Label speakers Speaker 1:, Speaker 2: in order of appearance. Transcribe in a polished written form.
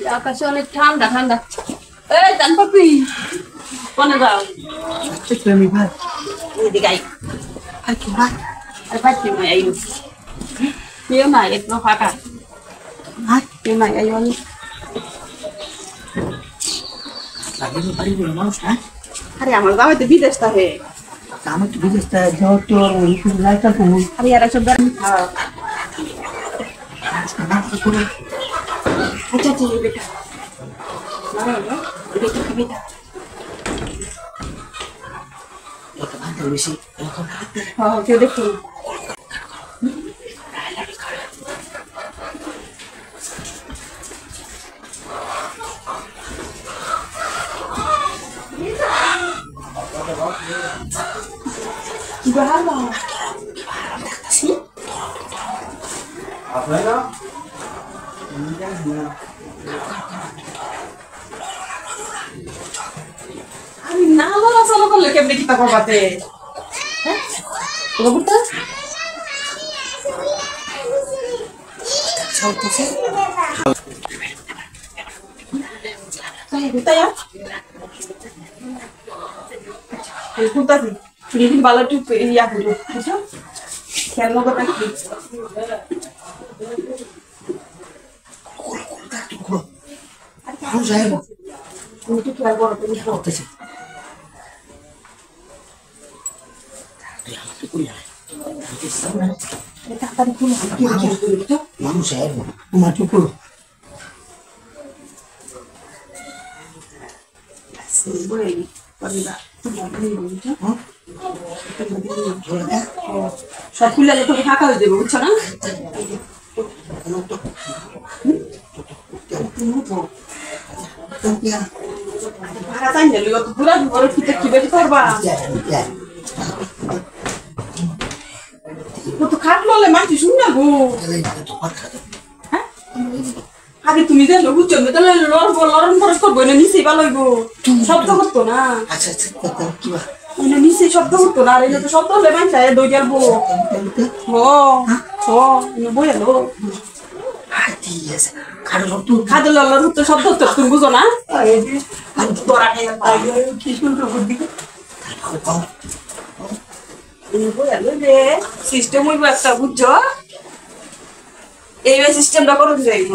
Speaker 1: আকাশে অনেক ঠান্ডা ঠান্ডা। এই জান পাপি কোনে যাও?
Speaker 2: আমি ভাই
Speaker 1: এদিকে আই।
Speaker 2: আর কি ভাই
Speaker 1: আর পাচ্ছি না এই কেউ নাই একটু ফাঁকা
Speaker 2: ভাই
Speaker 1: কেউ নাই এই অনেক
Speaker 2: লাগিয়ে পারি বলে মানুষ না
Speaker 1: আরে আমার বাবা তো বিদেশ থাকে
Speaker 2: আমি তো বিদেশটা জ্বর ওই শুধু লাইটার কমু
Speaker 1: আরে আর সব আচ্ছা ঠিক বেটা বেটা বেটা
Speaker 2: এটা ভাঙতে বেশি এরকম খাতে
Speaker 1: হ্যাঁ কেউ দেখি কি বাবা
Speaker 3: আপনারা
Speaker 1: আমি না বলা চলো করলে কেমনে কিতা করবাতে হ্যাঁ বুঝতে
Speaker 2: চলতেছে
Speaker 1: তাই তাই এই কুতাছি তুমি ভালো একটু ইয়া করো বুঝছো খেয়াল মতো রাখি
Speaker 2: মানুষ আইব
Speaker 1: তুমি একটু খেয়াল করো তুমি
Speaker 2: করতেছে আমাকে কই আয়
Speaker 1: তাড়াতাড়ি খুলে কি খেয়াল করি বুঝছো
Speaker 2: মানুষ আইব তোমার চুপ করো
Speaker 1: বলে পরিবা বুঝছো সব খুলে তোকে ফাঁকা হয়ে যাবে বুঝছো না ভাড়া চাই না লিগো তো পুরা বড় কিতে কি বের করবা তো খাটলো লে মাটি শুন না গো হ্যাঁ আগে তুমি যে লোক বুঝছো না তাহলে লরম ফরস করবো না নিচেই ভালো হইব শব্দ করতো না
Speaker 2: আচ্ছা আচ্ছা কি বা
Speaker 1: না নিচে শব্দ করতো না আর এটা তো শব্দ হলে মানছে দই গেলবো বই এলো খাদের লল্লার তো শব্দ হতো তুমি বুঝো না
Speaker 2: কি শুনতো বুদ্ধি
Speaker 1: বই এলো রে সিস্টেম হইব একটা বুঝছো এই সিস্টেমটা করতে যাইব